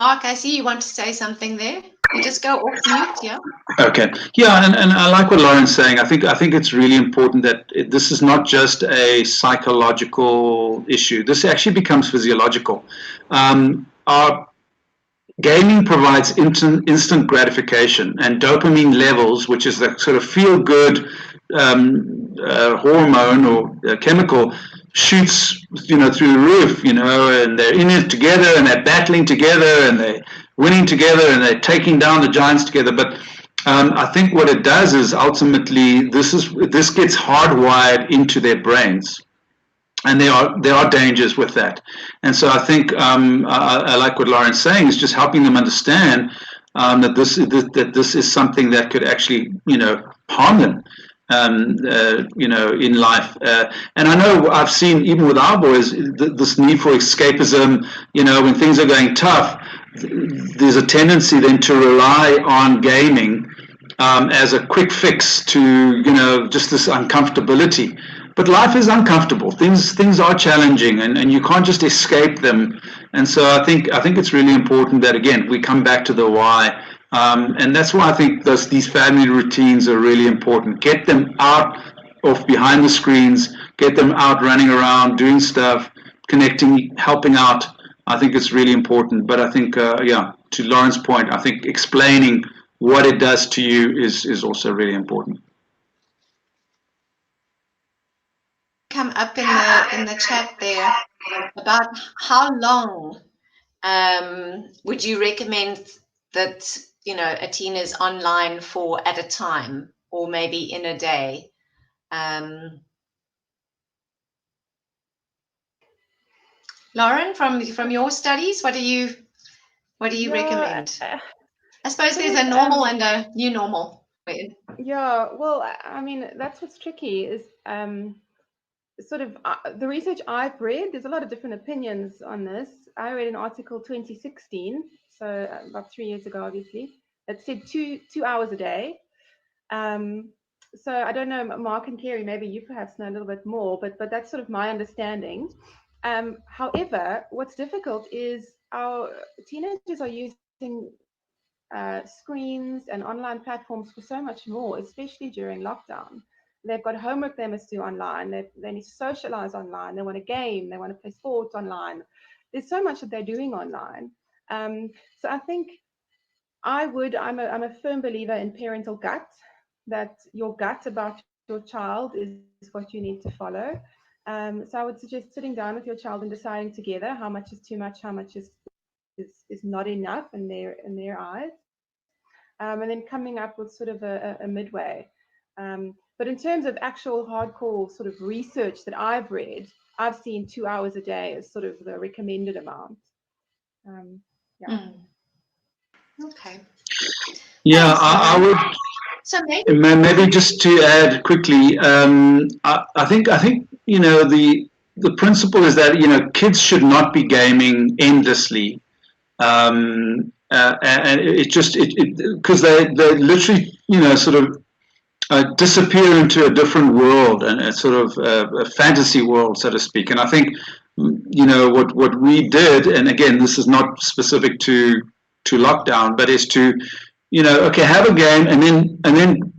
Mark, I see you want to say something there. You just go off mute, yeah? Okay. Yeah, and I like what Lauren's saying. I think it's really important that this is not just a psychological issue. This actually becomes physiological. Our gaming provides instant gratification, and dopamine levels, which is the sort of feel-good hormone or chemical, shoots through the roof, and they're in it together, and they're battling together, and they're winning together, and they're taking down the giants together. But I think what it does is ultimately this gets hardwired into their brains, and there are dangers with that. And so I think I like what Lauren's saying, is just helping them understand that this is something that could actually harm them. In life, and I know I've seen even with our boys this need for escapism. When things are going tough, there's a tendency then to rely on gaming as a quick fix to, just this uncomfortability. But life is uncomfortable. Things are challenging, and you can't just escape them. And so I think it's really important that, again, we come back to the why. And that's why I think these family routines are really important. Get them out of behind the screens, get them out running around, doing stuff, connecting, helping out. I think it's really important. But I think, to Lauren's point, I think explaining what it does to you is also really important. Come up in the chat there about how long would you recommend that a teen is online for at a time, or maybe in a day? Lauren, from your studies, what do you recommend? I suppose there's a normal and a new normal. Yeah, well, I mean, that's what's tricky is sort of the research I've read. There's a lot of different opinions on this. I read an article 2016, so about 3 years ago, obviously, that said 2 hours a day. So I don't know, Mark and Keri, maybe you perhaps know a little bit more, but that's sort of my understanding. However, what's difficult is our teenagers are using screens and online platforms for so much more, especially during lockdown. They've got homework they must do online. They need to socialize online. They want to game. They want to play sports online. There's so much that they're doing online. So I think I'm a firm believer in parental gut, that your gut about your child is what you need to follow. So I would suggest sitting down with your child and deciding together how much is too much, how much is not enough in their eyes, and then coming up with sort of a midway. But in terms of actual hardcore sort of research that I've read, I've seen 2 hours a day as sort of the recommended amount. Okay. Yeah, I would. So maybe just to add quickly, I think the principle is that kids should not be gaming endlessly, and it just because they literally sort of disappear into a different world, and a sort of a fantasy world, so to speak. And I think what we did, and again, this is not specific to lockdown, but is to have a game, and then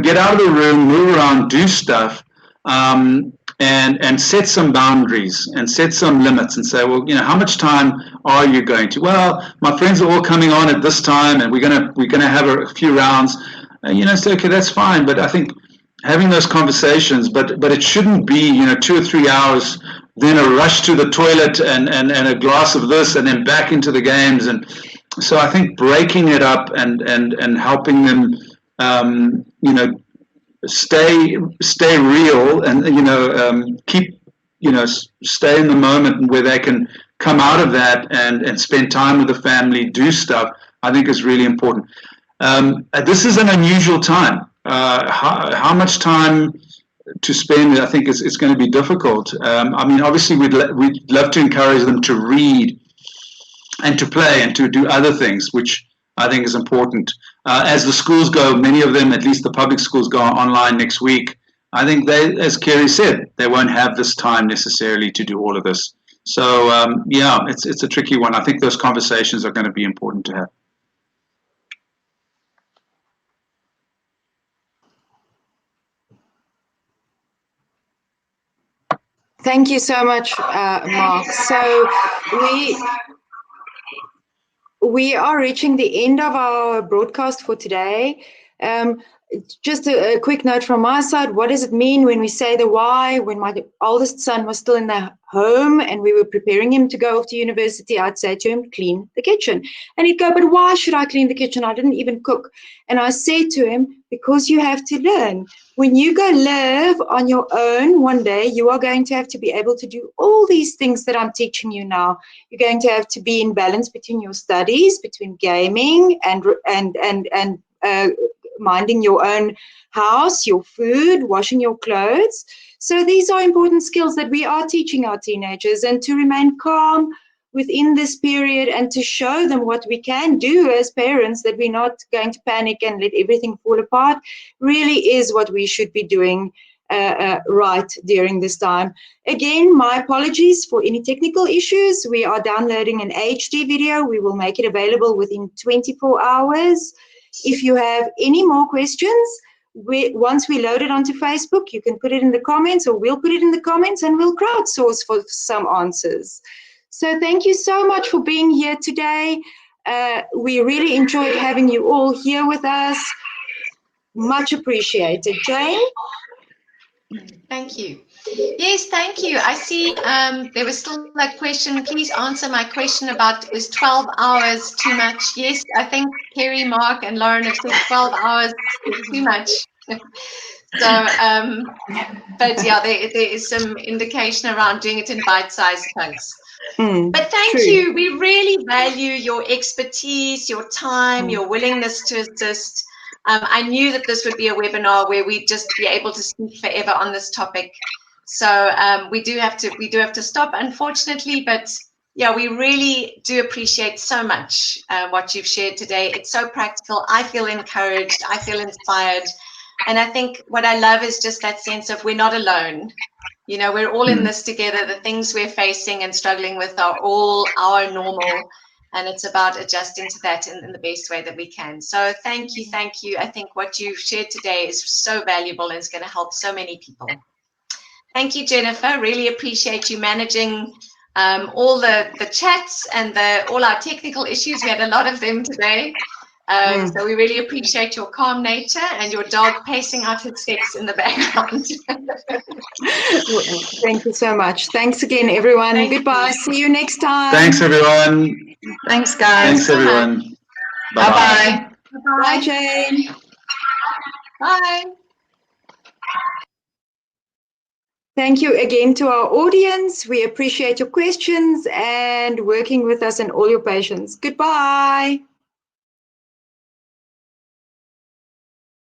get out of the room, move around, do stuff, and set some boundaries and set some limits, and say, well, how much time are you going to? Well, my friends are all coming on at this time, and we're gonna have a few rounds. So okay, that's fine. But I think having those conversations, but it shouldn't be 2 or 3 hours, then a rush to the toilet and a glass of this, and then back into the games. And so I think breaking it up and helping them stay real, and keep stay in the moment where they can come out of that and spend time with the family, do stuff, I think is really important. This is an unusual time. How much time to spend, I think it's going to be difficult. I mean, obviously we'd love to encourage them to read and to play and to do other things, which I think is important. As the schools go, many of them, at least the public schools, go online next week. I think they, as Keri said, they won't have this time necessarily to do all of this. So it's a tricky one. I think those conversations are going to be important to have. Thank you so much, Mark. So we are reaching the end of our broadcast for today. Just a quick note from my side. What does it mean when we say the why? When my oldest son was still in the home and we were preparing him to go off to university, I'd say to him, clean the kitchen. And he'd go, but why should I clean the kitchen? I didn't even cook. And I say to him, because you have to learn. When you go live on your own one day, you are going to have to be able to do all these things that I'm teaching you now. You're going to have to be in balance between your studies, between gaming and minding your own house, your food, washing your clothes. So these are important skills that we are teaching our teenagers, and to remain calm within this period and to show them what we can do as parents, that we're not going to panic and let everything fall apart, really is what we should be doing right during this time. Again, my apologies for any technical issues. We are downloading an HD video. We will make it available within 24 hours. If you have any more questions, once we load it onto Facebook, you can put it in the comments, or we'll put it in the comments and we'll crowdsource for some answers. So thank you so much for being here today. We really enjoyed having you all here with us. Much appreciated. Jane? Thank you. Yes, thank you. I see there was still that question. Please answer my question about, is 12 hours too much? Yes, I think Keri, Mark, and Lauren have said 12 hours is too much. So, but yeah, there is some indication around doing it in bite-sized chunks. But thank you. We really value your expertise, your time, your willingness to assist. I knew that this would be a webinar where we'd just be able to speak forever on this topic. So we do have to stop, unfortunately, but yeah, we really do appreciate so much what you've shared today. It's so practical. I feel encouraged. I feel inspired. And I think what I love is just that sense of we're not alone. You know, we're all in this together. The things we're facing and struggling with are all our normal. And it's about adjusting to that in the best way that we can. So thank you, thank you. I think what you've shared today is so valuable and it's going to help so many people. Thank you, Jennifer. Really appreciate you managing all the chats and all our technical issues. We had a lot of them today. So we really appreciate your calm nature and your dog pacing out his steps in the background. Thank you so much. Thanks again, everyone. Goodbye. See you next time. Thanks, everyone. Thanks, guys. Thanks, everyone. Bye-bye. Bye, Jane. Bye. Thank you again to our audience. We appreciate your questions and working with us and all your patience. Goodbye.